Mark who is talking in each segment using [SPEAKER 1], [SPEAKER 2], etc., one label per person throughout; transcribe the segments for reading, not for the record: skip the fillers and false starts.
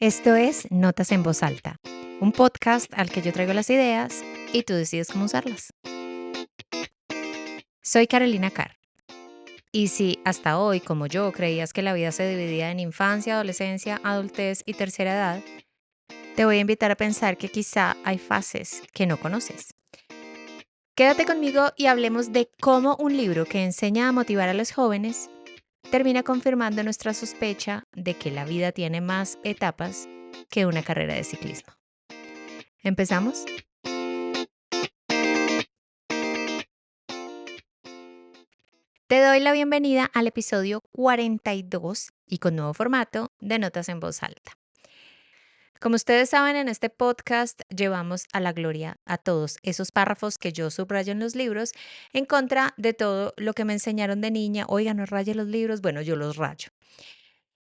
[SPEAKER 1] Esto es Notas en Voz Alta, un podcast al que yo traigo las ideas y tú decides cómo usarlas. Soy Carolina Carr. Y si hasta hoy, como yo, creías que la vida se dividía en infancia, adolescencia, adultez y tercera edad, te voy a invitar a pensar que quizá hay fases que no conoces. Quédate conmigo y hablemos de cómo un libro que enseña a motivar a los jóvenes termina confirmando nuestra sospecha de que la vida tiene más etapas que una carrera de ciclismo. ¿Empezamos? Te doy la bienvenida al episodio 42 y con nuevo formato de Notas en Voz Alta. Como ustedes saben, en este podcast llevamos a la gloria a todos esos párrafos que yo subrayo en los libros en contra de todo lo que me enseñaron de niña. Oiga, no raye los libros. Bueno, yo los rayo.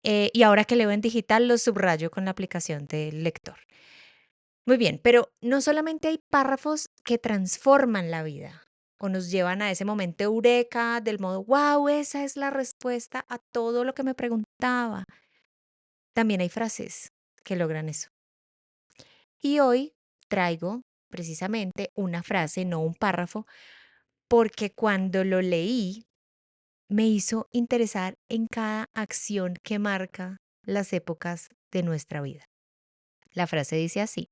[SPEAKER 1] Y ahora que leo en digital, los subrayo con la aplicación del lector. Muy bien, pero no solamente hay párrafos que transforman la vida o nos llevan a ese momento eureka del modo, wow, esa es la respuesta a todo lo que me preguntaba. También hay frases que logran eso. Y hoy traigo precisamente una frase, no un párrafo, porque cuando lo leí me hizo interesar en cada acción que marca las épocas de nuestra vida. La frase dice así: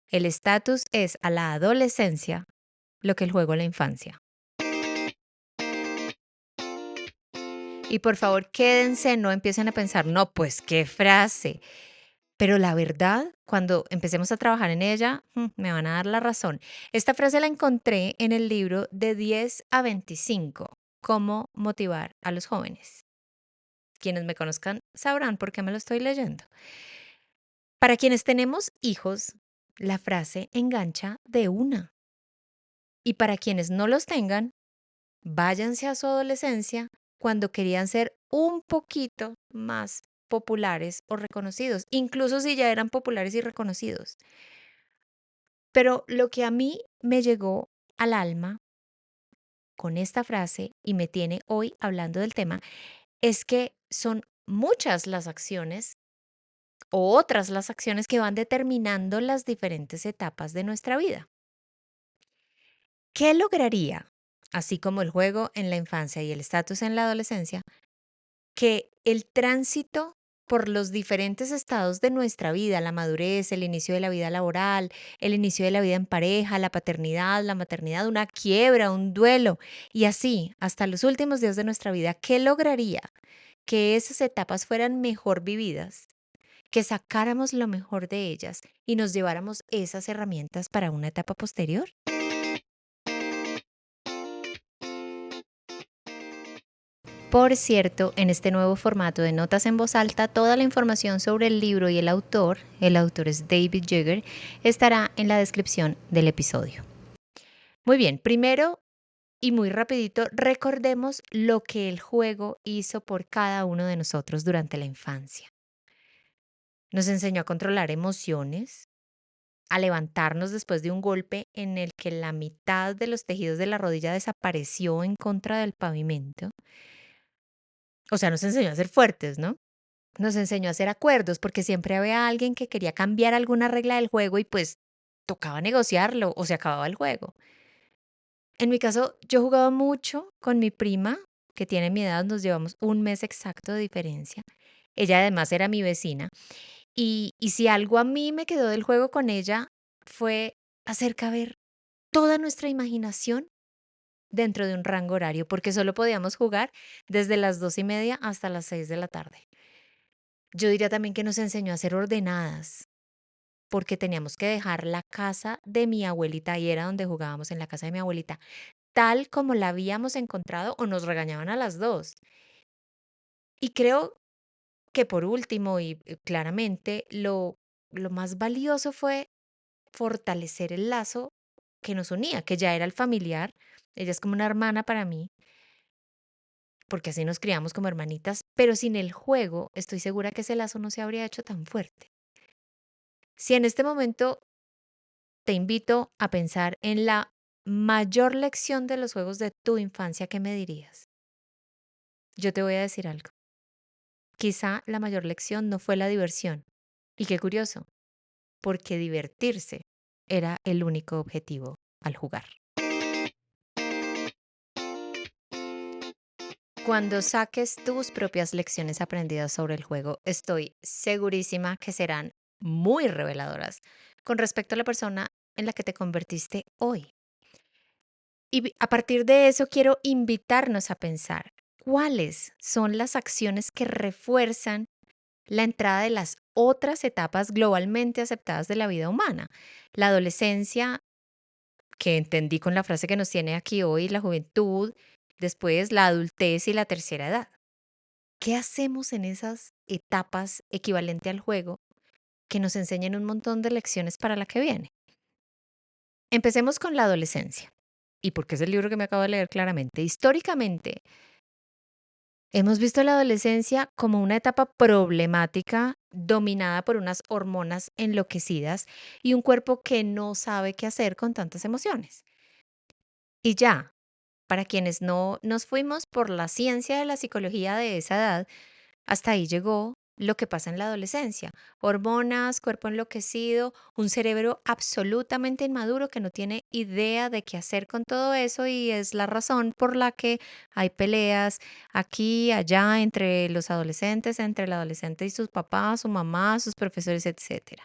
[SPEAKER 1] el estatus es a la adolescencia lo que el juego a la infancia. Y por favor, quédense, no empiecen a pensar, no, pues qué frase. Pero la verdad, cuando empecemos a trabajar en ella, me van a dar la razón. Esta frase la encontré en el libro de 10 a 25, Cómo motivar a los jóvenes. Quienes me conozcan sabrán por qué me lo estoy leyendo. Para quienes tenemos hijos, la frase engancha de una. Y para quienes no los tengan, váyanse a su adolescencia cuando querían ser un poquito más populares o reconocidos, incluso si ya eran populares y reconocidos. Pero lo que a mí me llegó al alma con esta frase y me tiene hoy hablando del tema es que son muchas las acciones o otras las acciones que van determinando las diferentes etapas de nuestra vida. ¿Qué lograría, así como el juego en la infancia y el estatus en la adolescencia, que el tránsito por los diferentes estados de nuestra vida, la madurez, el inicio de la vida laboral, el inicio de la vida en pareja, la paternidad, la maternidad, una quiebra, un duelo, y así hasta los últimos días de nuestra vida, ¿qué lograría que esas etapas fueran mejor vividas, que sacáramos lo mejor de ellas y nos lleváramos esas herramientas para una etapa posterior? Por cierto, en este nuevo formato de notas en voz alta, toda la información sobre el libro y el autor es David Jagger, estará en la descripción del episodio. Muy bien, primero y muy rapidito, recordemos lo que el juego hizo por cada uno de nosotros durante la infancia. Nos enseñó a controlar emociones, a levantarnos después de un golpe en el que la mitad de los tejidos de la rodilla desapareció en contra del pavimento. O sea, nos enseñó a ser fuertes, ¿no? Nos enseñó a hacer acuerdos, porque siempre había alguien que quería cambiar alguna regla del juego y pues tocaba negociarlo o se acababa el juego. En mi caso, yo jugaba mucho con mi prima, que tiene mi edad, nos llevamos un mes exacto de diferencia. Ella además era mi vecina. Y si algo a mí me quedó del juego con ella fue hacer caber toda nuestra imaginación dentro de un rango horario, porque solo podíamos jugar desde las 2:30 hasta las 6 de la tarde. Yo diría también que nos enseñó a ser ordenadas, porque teníamos que dejar la casa de mi abuelita, y era donde jugábamos, en la casa de mi abuelita, tal como la habíamos encontrado o nos regañaban a las dos. Y creo que por último y claramente lo más valioso fue fortalecer el lazo que nos unía, que ya era el familiar. Ella es como una hermana para mí, porque así nos criamos como hermanitas, pero sin el juego estoy segura que ese lazo no se habría hecho tan fuerte. Si en este momento te invito a pensar en la mayor lección de los juegos de tu infancia, ¿qué me dirías? Yo te voy a decir algo. Quizá la mayor lección no fue la diversión. Y qué curioso, porque divertirse era el único objetivo al jugar. Cuando saques tus propias lecciones aprendidas sobre el juego, estoy segurísima que serán muy reveladoras con respecto a la persona en la que te convertiste hoy. Y a partir de eso quiero invitarnos a pensar cuáles son las acciones que refuerzan la entrada de las otras etapas globalmente aceptadas de la vida humana. La adolescencia, que entendí con la frase que nos tiene aquí hoy, la juventud, después la adultez y la tercera edad. ¿Qué hacemos en esas etapas equivalente al juego que nos enseñan un montón de lecciones para la que viene? Empecemos con la adolescencia. Y porque es el libro que me acabo de leer claramente. Históricamente, hemos visto la adolescencia como una etapa problemática dominada por unas hormonas enloquecidas y un cuerpo que no sabe qué hacer con tantas emociones. Y ya, para quienes no nos fuimos por la ciencia de la psicología de esa edad, hasta ahí llegó lo que pasa en la adolescencia. Hormonas, cuerpo enloquecido, un cerebro absolutamente inmaduro que no tiene idea de qué hacer con todo eso y es la razón por la que hay peleas aquí, allá, entre los adolescentes, entre el adolescente y sus papás, su mamá, sus profesores, etcétera.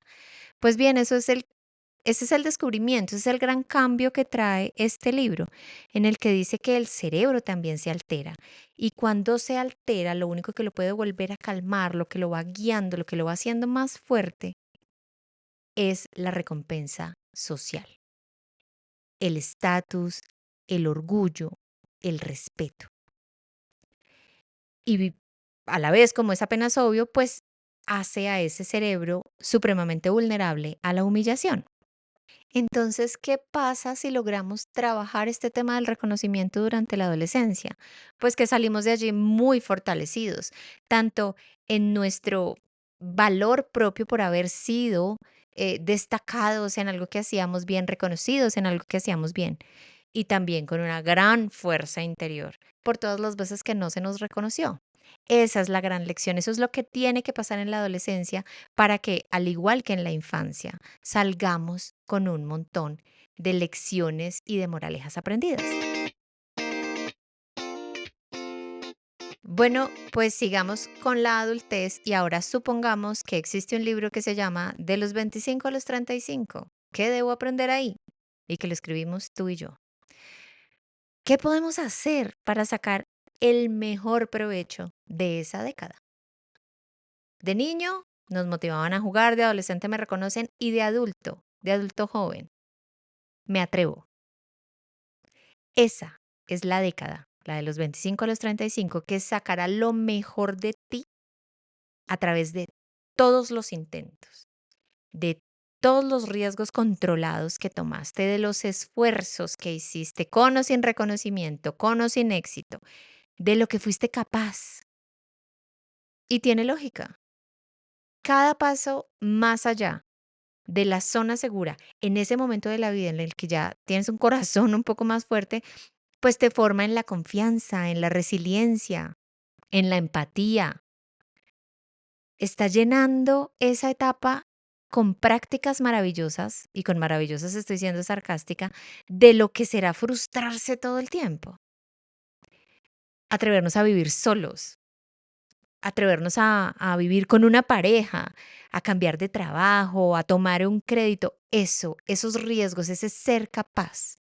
[SPEAKER 1] Pues bien, ese es el descubrimiento, ese es el gran cambio que trae este libro, en el que dice que el cerebro también se altera. Y cuando se altera, lo único que lo puede volver a calmar, lo que lo va guiando, lo que lo va haciendo más fuerte, es la recompensa social, el estatus, el orgullo, el respeto. Y a la vez, como es apenas obvio, pues hace a ese cerebro supremamente vulnerable a la humillación. Entonces, ¿qué pasa si logramos trabajar este tema del reconocimiento durante la adolescencia? Pues que salimos de allí muy fortalecidos, tanto en nuestro valor propio por haber sido destacados en algo que hacíamos bien, reconocidos en algo que hacíamos bien, y también con una gran fuerza interior por todas las veces que no se nos reconoció. Esa es la gran lección, eso es lo que tiene que pasar en la adolescencia para que, al igual que en la infancia, salgamos con un montón de lecciones y de moralejas aprendidas. Bueno, pues sigamos con la adultez y ahora supongamos que existe un libro que se llama De los 25 a los 35. ¿Qué debo aprender ahí? Y que lo escribimos tú y yo. ¿Qué podemos hacer para sacar el mejor provecho de esa década? De niño nos motivaban a jugar, de adolescente me reconocen y de adulto joven, me atrevo. Esa es la década, la de los 25 a los 35, que sacará lo mejor de ti a través de todos los intentos, de todos los riesgos controlados que tomaste, de los esfuerzos que hiciste, con o sin reconocimiento, con o sin éxito, de lo que fuiste capaz. Y tiene lógica. Cada paso más allá de la zona segura, en ese momento de la vida en el que ya tienes un corazón un poco más fuerte, pues te forma en la confianza, en la resiliencia, en la empatía. Está llenando esa etapa con prácticas maravillosas, y con maravillosas estoy siendo sarcástica, de lo que será frustrarse todo el tiempo. Atrevernos a vivir solos, atrevernos a vivir con una pareja, a cambiar de trabajo, a tomar un crédito, eso, esos riesgos, ese ser capaz,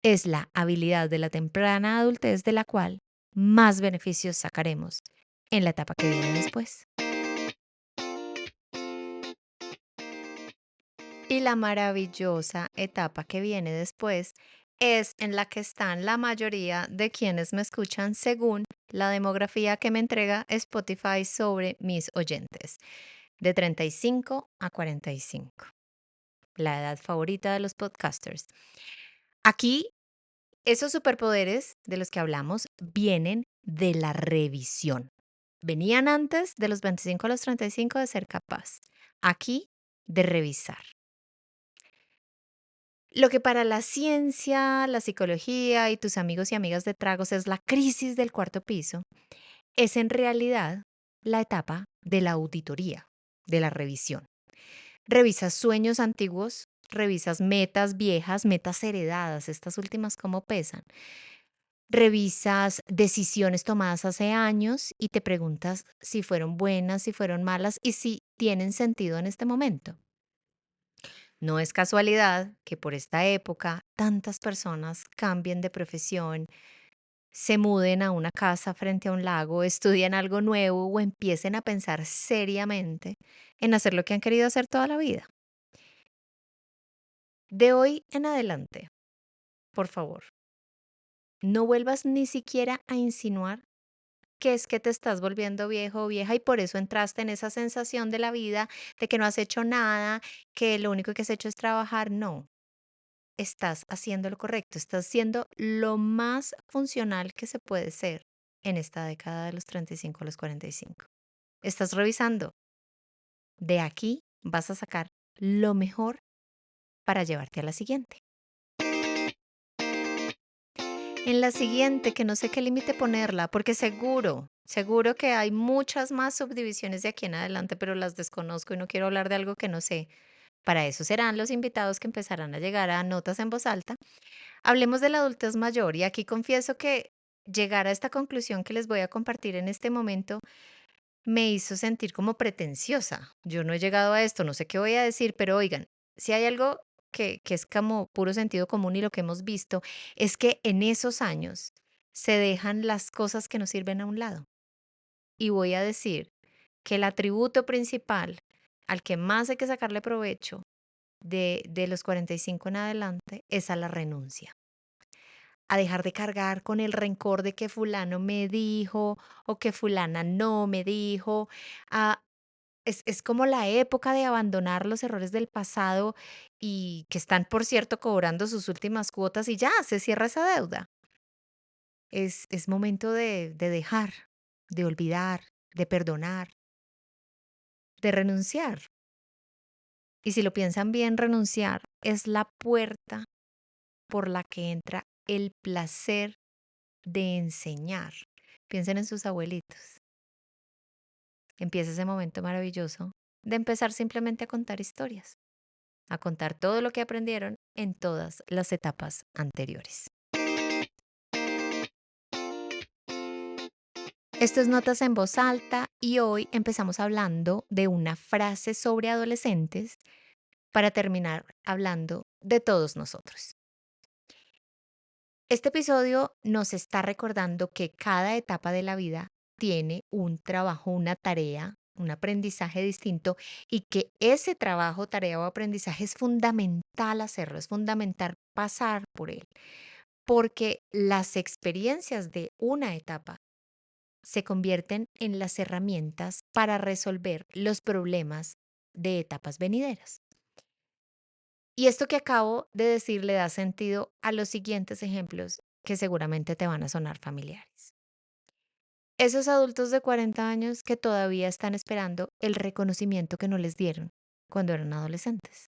[SPEAKER 1] es la habilidad de la temprana adultez de la cual más beneficios sacaremos en la etapa que viene después. Y la maravillosa etapa que viene después es en la que están la mayoría de quienes me escuchan según la demografía que me entrega Spotify sobre mis oyentes, de 35 a 45, la edad favorita de los podcasters. Aquí, esos superpoderes de los que hablamos vienen de la revisión. Venían antes de los 25 a los 35 de ser capaz. Aquí, de revisar. Lo que para la ciencia, la psicología y tus amigos y amigas de tragos es la crisis del cuarto piso, es en realidad la etapa de la auditoría, de la revisión. Revisas sueños antiguos, revisas metas viejas, metas heredadas, estas últimas cómo pesan. Revisas decisiones tomadas hace años y te preguntas si fueron buenas, si fueron malas y si tienen sentido en este momento. No es casualidad que por esta época tantas personas cambien de profesión, se muden a una casa frente a un lago, estudien algo nuevo o empiecen a pensar seriamente en hacer lo que han querido hacer toda la vida. De hoy en adelante, por favor, no vuelvas ni siquiera a insinuar que es que te estás volviendo viejo o vieja y por eso entraste en esa sensación de la vida de que no has hecho nada, que lo único que has hecho es trabajar. No, estás haciendo lo correcto, estás siendo lo más funcional que se puede ser en esta década de los 35 a los 45. Estás revisando. De aquí vas a sacar lo mejor para llevarte a la siguiente. En la siguiente, que no sé qué límite ponerla, porque seguro que hay muchas más subdivisiones de aquí en adelante, pero las desconozco y no quiero hablar de algo que no sé. Para eso serán los invitados que empezarán a llegar a notas en voz alta. Hablemos de la adultez mayor y aquí confieso que llegar a esta conclusión que les voy a compartir en este momento me hizo sentir como pretenciosa. Yo no he llegado a esto, no sé qué voy a decir, pero oigan, si hay algo que es como puro sentido común y lo que hemos visto, es que en esos años se dejan las cosas que nos sirven a un lado. Y voy a decir que el atributo principal al que más hay que sacarle provecho de los 45 en adelante es a la renuncia, a dejar de cargar con el rencor de que fulano me dijo o que fulana no me dijo, a es como la época de abandonar los errores del pasado y que están, por cierto, cobrando sus últimas cuotas y ya, se cierra esa deuda. Es momento de dejar, de olvidar, de perdonar, de renunciar. Y si lo piensan bien, renunciar es la puerta por la que entra el placer de enseñar. Piensen en sus abuelitos. Empieza ese momento maravilloso de empezar simplemente a contar historias, a contar todo lo que aprendieron en todas las etapas anteriores. Esto es Notas en Voz Alta y hoy empezamos hablando de una frase sobre adolescentes para terminar hablando de todos nosotros. Este episodio nos está recordando que cada etapa de la vida tiene un trabajo, una tarea, un aprendizaje distinto y que ese trabajo, tarea o aprendizaje es fundamental hacerlo, es fundamental pasar por él, porque las experiencias de una etapa se convierten en las herramientas para resolver los problemas de etapas venideras. Y esto que acabo de decir le da sentido a los siguientes ejemplos que seguramente te van a sonar familiares. Esos adultos de 40 años que todavía están esperando el reconocimiento que no les dieron cuando eran adolescentes.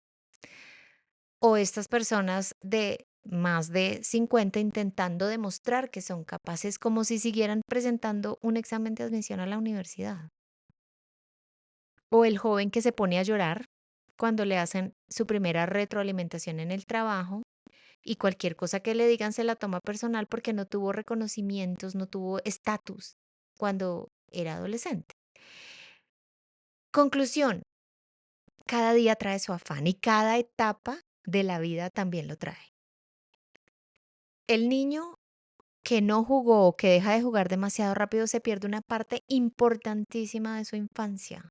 [SPEAKER 1] O estas personas de más de 50 intentando demostrar que son capaces como si siguieran presentando un examen de admisión a la universidad. O el joven que se pone a llorar cuando le hacen su primera retroalimentación en el trabajo y cualquier cosa que le digan se la toma personal porque no tuvo reconocimientos, no tuvo estatus cuando era adolescente. Conclusión, cada día trae su afán y cada etapa de la vida también lo trae. El niño que no jugó o que deja de jugar demasiado rápido se pierde una parte importantísima de su infancia.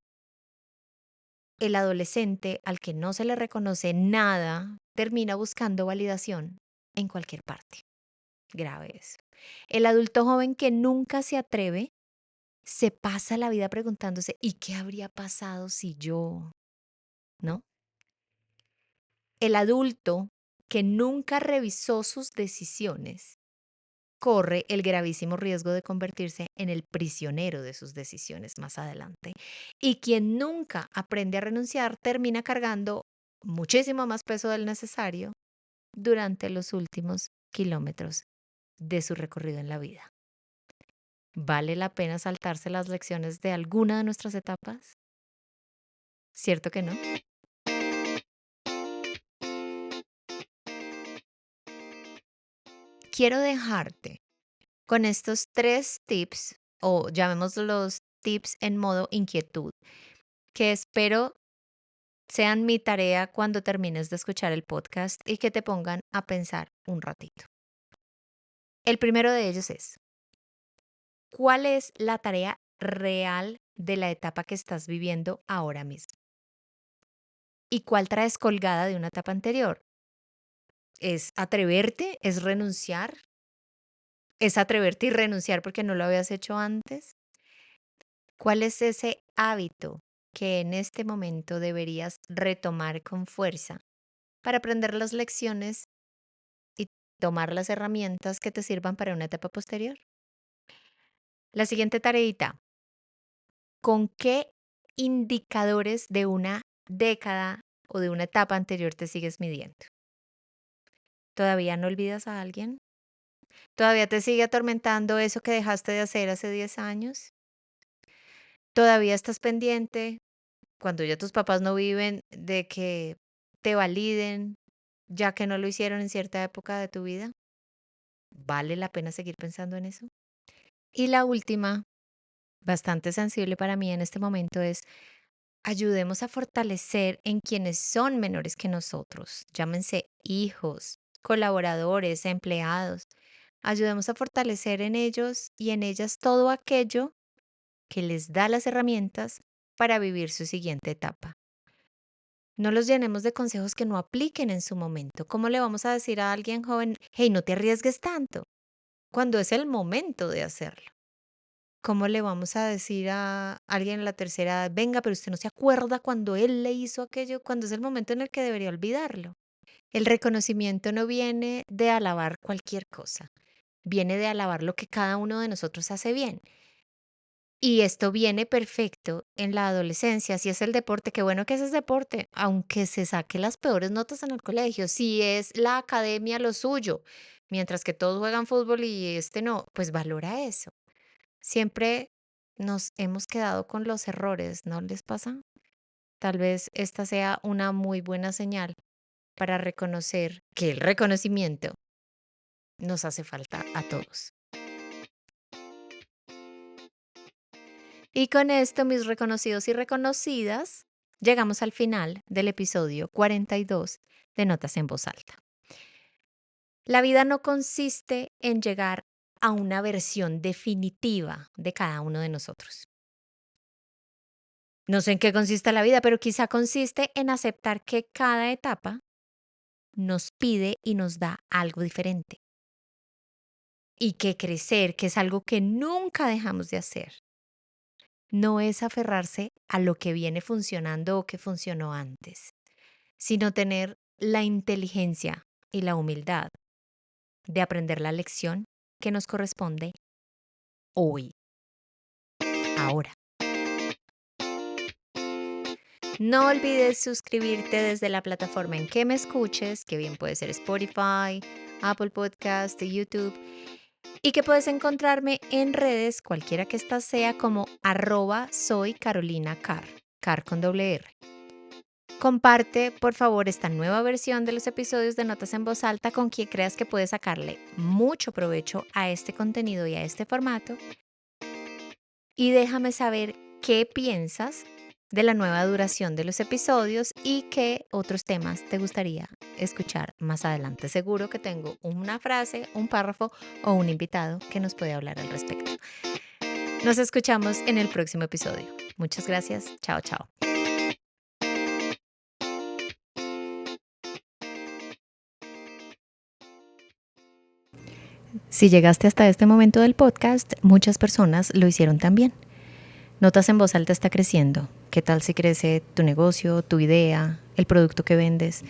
[SPEAKER 1] El adolescente al que no se le reconoce nada termina buscando validación en cualquier parte. Grave eso. El adulto joven que nunca se atreve se pasa la vida preguntándose, ¿y qué habría pasado si yo? ¿No? El adulto que nunca revisó sus decisiones corre el gravísimo riesgo de convertirse en el prisionero de sus decisiones más adelante. Y quien nunca aprende a renunciar termina cargando muchísimo más peso del necesario durante los últimos kilómetros de su recorrido en la vida. ¿Vale la pena saltarse las lecciones de alguna de nuestras etapas? ¿Cierto que no? Quiero dejarte con estos 3 tips, o llamémoslos tips en modo inquietud, que espero sean mi tarea cuando termines de escuchar el podcast y que te pongan a pensar un ratito. El primero de ellos es, ¿cuál es la tarea real de la etapa que estás viviendo ahora mismo? ¿Y cuál traes colgada de una etapa anterior? ¿Es atreverte? ¿Es renunciar? ¿Es atreverte y renunciar porque no lo habías hecho antes? ¿Cuál es ese hábito que en este momento deberías retomar con fuerza para aprender las lecciones y tomar las herramientas que te sirvan para una etapa posterior? La siguiente tareita, ¿con qué indicadores de una década o de una etapa anterior te sigues midiendo? ¿Todavía no olvidas a alguien? ¿Todavía te sigue atormentando eso que dejaste de hacer hace 10 años? ¿Todavía estás pendiente cuando ya tus papás no viven de que te validen, ya que no lo hicieron en cierta época de tu vida? ¿Vale la pena seguir pensando en eso? Y la última, bastante sensible para mí en este momento, es ayudemos a fortalecer en quienes son menores que nosotros, llámense hijos, colaboradores, empleados. Ayudemos a fortalecer en ellos y en ellas todo aquello que les da las herramientas para vivir su siguiente etapa. No los llenemos de consejos que no apliquen en su momento. ¿Cómo le vamos a decir a alguien joven, hey, no te arriesgues tanto, cuando es el momento de hacerlo? ¿Cómo le vamos a decir a alguien en la tercera edad, venga, pero usted no se acuerda cuando él le hizo aquello, cuando es el momento en el que debería olvidarlo? El reconocimiento no viene de alabar cualquier cosa, viene de alabar lo que cada uno de nosotros hace bien. Y esto viene perfecto en la adolescencia. Si es el deporte, qué bueno que ese es deporte, aunque se saque las peores notas en el colegio. Si es la academia lo suyo, mientras que todos juegan fútbol y este no, pues valora eso. Siempre nos hemos quedado con los errores, ¿no les pasa? Tal vez esta sea una muy buena señal para reconocer que el reconocimiento nos hace falta a todos. Y con esto, mis reconocidos y reconocidas, llegamos al final del episodio 42 de Notas en Voz Alta. La vida no consiste en llegar a una versión definitiva de cada uno de nosotros. No sé en qué consiste la vida, pero quizá consiste en aceptar que cada etapa nos pide y nos da algo diferente. Y que crecer, que es algo que nunca dejamos de hacer, no es aferrarse a lo que viene funcionando o que funcionó antes, sino tener la inteligencia y la humildad de aprender la lección que nos corresponde hoy, ahora. No olvides suscribirte desde la plataforma en que me escuches, que bien puede ser Spotify, Apple Podcast, YouTube, y que puedes encontrarme en redes, cualquiera que ésta sea, como soy Carolina Carr, Carr con doble R. Comparte, por favor, esta nueva versión de los episodios de Notas en Voz Alta con quien creas que puede sacarle mucho provecho a este contenido y a este formato. Y déjame saber qué piensas de la nueva duración de los episodios y qué otros temas te gustaría escuchar más adelante. Seguro que tengo una frase, un párrafo o un invitado que nos puede hablar al respecto. Nos escuchamos en el próximo episodio. Muchas gracias. Chao, chao. Si llegaste hasta este momento del podcast, muchas personas lo hicieron también. Notas en Voz Alta está creciendo. ¿Qué tal si crece tu negocio, tu idea, el producto que vendes?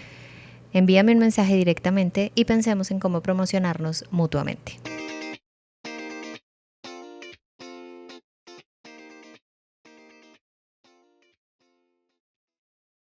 [SPEAKER 1] Envíame un mensaje directamente y pensemos en cómo promocionarnos mutuamente.